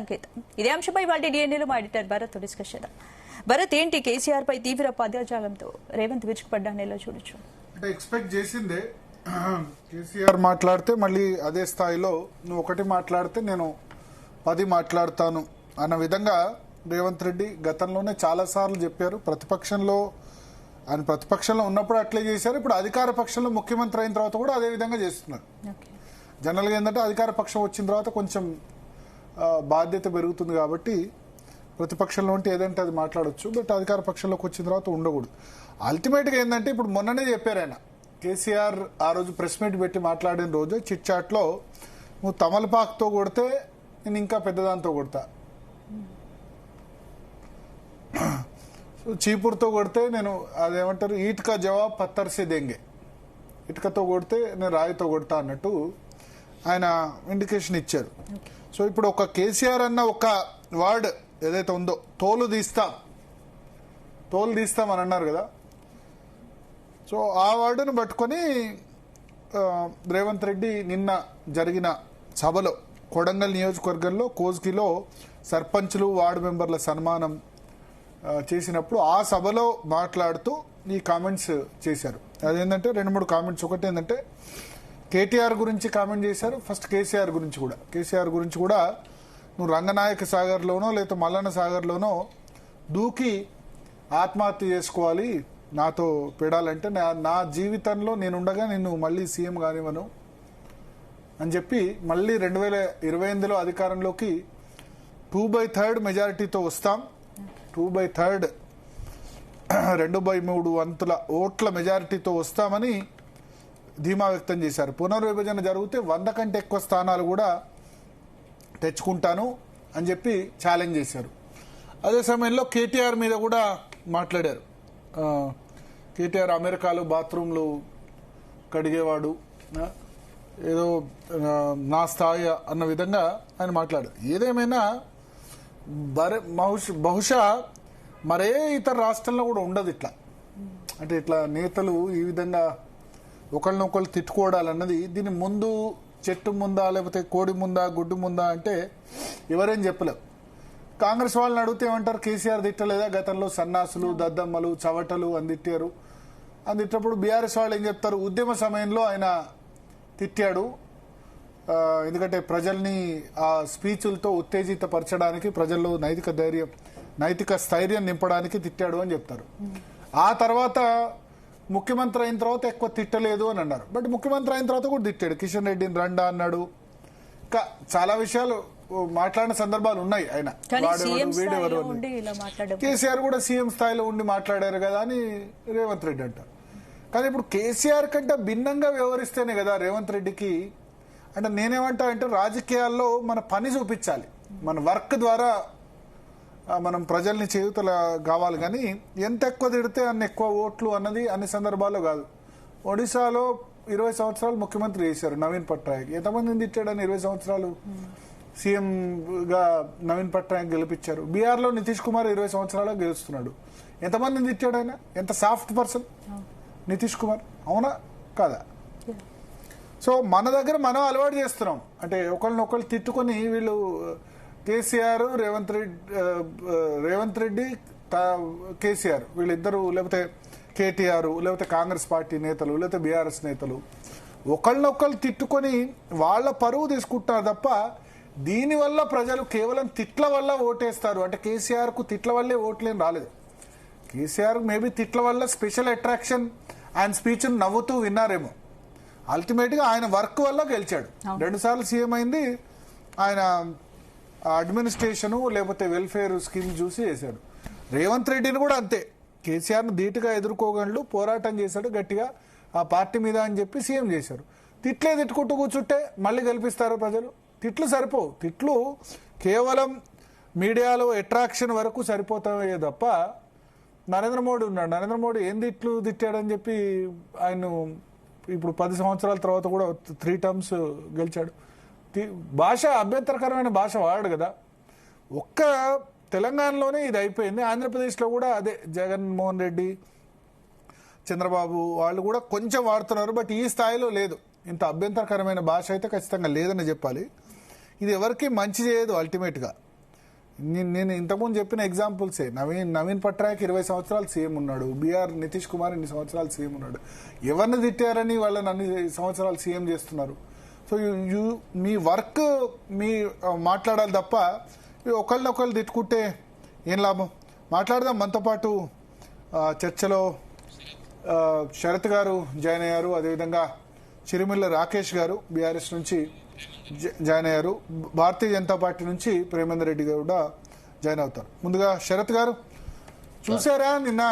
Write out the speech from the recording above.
సంకేతం. ఇదే అంశంపై వాళ్ళ డిఎన్ఏలో మా ఎడిటర్ భరత్ డిస్కస్ చేద్దాం. భరత్, ఏంటి కేసీఆర్ పై తీవ్ర పదజాలంతో రేవంత్ విరుచుకుపడ్డాను ఎలా చూడొచ్చు? అంటే ఎక్స్పెక్ట్ చేసిందే. కేసీఆర్ మాట్లాడితే మళ్ళీ అదే స్థాయిలో నువ్వు ఒకటి మాట్లాడితే నేను 10 మాట్లాడతాను అన్న విధంగా రేవంత్ రెడ్డి గతంలోనే చాలాసార్లు చెప్పారు. ఆయన ప్రతిపక్షంలో ఉన్నప్పుడు అట్లే చేశారు, ఇప్పుడు అధికార పక్షంలో ముఖ్యమంత్రి అయిన తర్వాత కూడా అదే విధంగా చేస్తున్నారు. జనరల్గా ఏంటంటే అధికార పక్షం వచ్చిన తర్వాత కొంచెం బాధ్యత పెరుగుతుంది కాబట్టి ప్రతిపక్షంలో ఉంటే ఏదంటే అది మాట్లాడొచ్చు, బట్ అధికార పక్షంలోకి వచ్చిన తర్వాత ఉండకూడదు. అల్టిమేట్గా ఏంటంటే ఇప్పుడు మొన్ననే చెప్పారు ఆయన, కేసీఆర్ ఆ రోజు ప్రెస్ మీట్ పెట్టి మాట్లాడిన రోజు చిట్ చాట్లో, నువ్వు తమలపాకుతో కొడితే నేను ఇంకా పెద్దదాంతో కొడతా, చీపురుతో కొడితే నేను అదేమంటారు ఈట్కా జవాబ్ పత్తర్సే దెంగే, ఇటుకతో కొడితే నేను రాయితో కొడతా అన్నట్టు ఆయన ఇండికేషన్ ఇచ్చారు. సో ఇప్పుడు ఒక కేసీఆర్ అన్న ఒక వర్డ్ ఏదైతే ఉందో, తోలు తీస్తాం అని అన్నారు కదా, సో ఆ వర్డును పట్టుకొని రేవంత్ రెడ్డి నిన్న జరిగిన సభలో కొడంగల్ నియోజకవర్గంలో కోజ్గిలో సర్పంచ్లు వార్డు మెంబర్ల సన్మానం చేసినప్పుడు ఆ సభలో మాట్లాడుతూ ఈ కామెంట్స్ చేశారు. అదేంటంటే 2-3 కామెంట్స్. ఒకటి ఏంటంటే కేటీఆర్ గురించి కామెంట్ చేశారు, ఫస్ట్ కేసీఆర్ గురించి కూడా నువ్వు రంగనాయక సాగర్లోనో లేదా మల్లన్న సాగర్లోనో దూకి ఆత్మహత్య చేసుకోవాలి, నాతో పెడాలంటే నా జీవితంలో నేనుండగా నిన్ను మళ్ళీ సీఎం కానివ్వను అని చెప్పి మళ్ళీ 2028లో అధికారంలోకి 2/3 మెజారిటీతో వస్తాం, 2/3 2/3 వంతుల ఓట్ల మెజారిటీతో వస్తామని ధీమా వ్యక్తం చేశారు. పునర్విభజన జరిగితే 100 కంటే ఎక్కువ స్థానాలు కూడా తెచ్చుకుంటాను అని చెప్పి ఛాలెంజ్ చేశారు. అదే సమయంలో కేటీఆర్ మీద కూడా మాట్లాడారు. కేటీఆర్ అమెరికాలో బాత్రూంలు కడిగేవాడు, ఏదో నా స్థాయి అన్న విధంగా ఆయన మాట్లాడారు. ఏదేమైనా బహుశా మరే ఇతర రాష్ట్రంలో కూడా ఉండదు ఇట్లా, అంటే ఇట్లా నేతలు ఈ విధంగా ఒకళ్ళనొకళ్ళు తిట్టుకోవడాలన్నది. దీని ముందు చెట్టు ముందా లేకపోతే కోడి ముందా గుడ్డు ముందా అంటే ఎవరేం చెప్పలేవు. కాంగ్రెస్ వాళ్ళని అడిగితే ఏమంటారు, కేసీఆర్ తిట్టలేదా గతంలో సన్నాసులు దద్దమ్మలు చవటలు అందిట్టారు, అందిట్టప్పుడు బీఆర్ఎస్ వాళ్ళు ఏం చెప్తారు, ఉద్యమ సమయంలో ఆయన తిట్టాడు, ఎందుకంటే ప్రజల్ని ఆ స్పీచ్లతో ఉత్తేజితపరచడానికి, ప్రజల్లో నైతిక స్థైర్యం నింపడానికి తిట్టాడు అని చెప్తారు. ఆ తర్వాత ముఖ్యమంత్రి అయిన తర్వాత ఎక్కువ తిట్టలేదు అని అన్నారు, బట్ ముఖ్యమంత్రి అయిన తర్వాత కూడా తిట్టాడు. కిషన్ రెడ్డిని రండా అన్నాడు, ఇంకా చాలా విషయాలు మాట్లాడిన సందర్భాలు ఉన్నాయి. ఆయన వీడెవరు కేసీఆర్ కూడా సీఎం స్థాయిలో ఉండి మాట్లాడారు కదా అని రేవంత్ రెడ్డి అంటారు. కానీ ఇప్పుడు కేసీఆర్ కంటే భిన్నంగా వ్యవహరిస్తేనే కదా రేవంత్ రెడ్డికి, అంటే నేనేమంటా అంటే రాజకీయాల్లో మన పని చూపించాలి, మన వర్క్ ద్వారా మనం ప్రజల్ని చేయుతల కావాలి, కానీ ఎంత ఎక్కువ తిడితే అన్ని ఎక్కువ ఓట్లు అన్నది అన్ని సందర్భాల్లో కాదు. ఒడిశాలో 20 సంవత్సరాలు ముఖ్యమంత్రి చేశారు నవీన్ పట్నాయక్, ఎంతమందిని తిట్టాడని 20 సంవత్సరాలు సీఎంగా నవీన్ పట్నాయక్ గెలిపించారు. బీహార్లో నితీష్ కుమార్ 20 సంవత్సరాలు గెలుస్తున్నాడు, ఎంతమందిని తిట్టాడు ఆయన, ఎంత సాఫ్ట్ పర్సన్ నితీష్ కుమార్, అవునా కాదా? సో మన దగ్గర మనం అలవాటు చేస్తున్నాం, అంటే ఒకళ్ళనొకళ్ళు తిట్టుకొని వీళ్ళు కేసీఆర్ రేవంత్ రెడ్డి కేసీఆర్ వీళ్ళిద్దరూ, లేకపోతే కేటీఆర్, లేకపోతే కాంగ్రెస్ పార్టీ నేతలు, లేకపోతే బీఆర్ఎస్ నేతలు ఒకళ్ళనొకళ్ళు తిట్టుకొని వాళ్ళ పరువు తీసుకుంటున్నారు తప్ప దీనివల్ల ప్రజలు కేవలం తిట్ల వల్ల ఓటేస్తారు. అంటే కేసీఆర్కు తిట్ల వల్లే ఓట్లేం రాలేదు, కేసీఆర్ మేబీ తిట్ల వల్ల స్పెషల్ అట్రాక్షన్, ఆయన స్పీచ్ నవ్వుతూ విన్నారేమో. అల్టిమేట్గా ఆయన వర్క్ వల్ల గెలిచాడు, 2 సార్లు సీఎం అయింది ఆయన అడ్మినిస్ట్రేషను లేకపోతే వెల్ఫేర్ స్కీమ్ చూసి చేశాడు. రేవంత్ రెడ్డిని కూడా అంతే, కేసీఆర్ను ధీటుగా ఎదుర్కోగలడు, పోరాటం చేశాడు గట్టిగా ఆ పార్టీ మీద అని చెప్పి సీఎం చేశారు. తిట్టుకుంటూ కూర్చుంటే మళ్ళీ గెలిపిస్తారు ప్రజలు. తిట్లు సరిపోవు, తిట్లు కేవలం మీడియాలో అట్రాక్షన్ వరకు సరిపోతాయే తప్ప. నరేంద్ర మోడీ ఉన్నాడు, నరేంద్ర మోడీ ఏం తిట్టాడని చెప్పి ఆయన ఇప్పుడు 10 సంవత్సరాల తర్వాత కూడా 3 టర్మ్స్ గెలిచాడు. భాష అభ్యంతరకరమైన భాష వాడాడు కదా. ఒక్క తెలంగాణలోనే ఇది అయిపోయింది, ఆంధ్రప్రదేశ్లో కూడా అదే. జగన్మోహన్ రెడ్డి, చంద్రబాబు వాళ్ళు కూడా కొంచెం వాడుతున్నారు, బట్ ఈ స్థాయిలో లేదు. ఇంత అభ్యంతరకరమైన భాష అయితే ఖచ్చితంగా లేదని చెప్పాలి. ఇది ఎవరికి మంచి చేయదు అల్టిమేట్గా. నేను ఇంతకుముందు చెప్పిన ఎగ్జాంపుల్సే. నవీన్ పట్నాయక్ 20 సంవత్సరాలు సీఎం ఉన్నాడు, బీఆర్ నితీష్ కుమార్ 2 సంవత్సరాలు సీఎం ఉన్నాడు. ఎవరిని తిట్టారని వాళ్ళని అన్ని సంవత్సరాలు సీఎం చేస్తున్నారు? సో మీ వర్క్ మీ మాట్లాడాలి తప్ప ఒకళ్ళనొకళ్ళు తిట్టుకుంటే ఏం లాభం? మాట్లాడదాం. మనతో పాటు చర్చలో శరత్ గారు జాయిన్ అయ్యారు, అదేవిధంగా చిరుమిల్ల రాకేష్ గారు బీఆర్ఎస్ నుంచి జాయిన్ అయ్యారు, భారతీయ జనతా పార్టీ నుంచి ప్రేమేందర్ రెడ్డి గారు కూడా జాయిన్ అవుతారు. ముందుగా శరత్ గారు, చూసారా నిన్న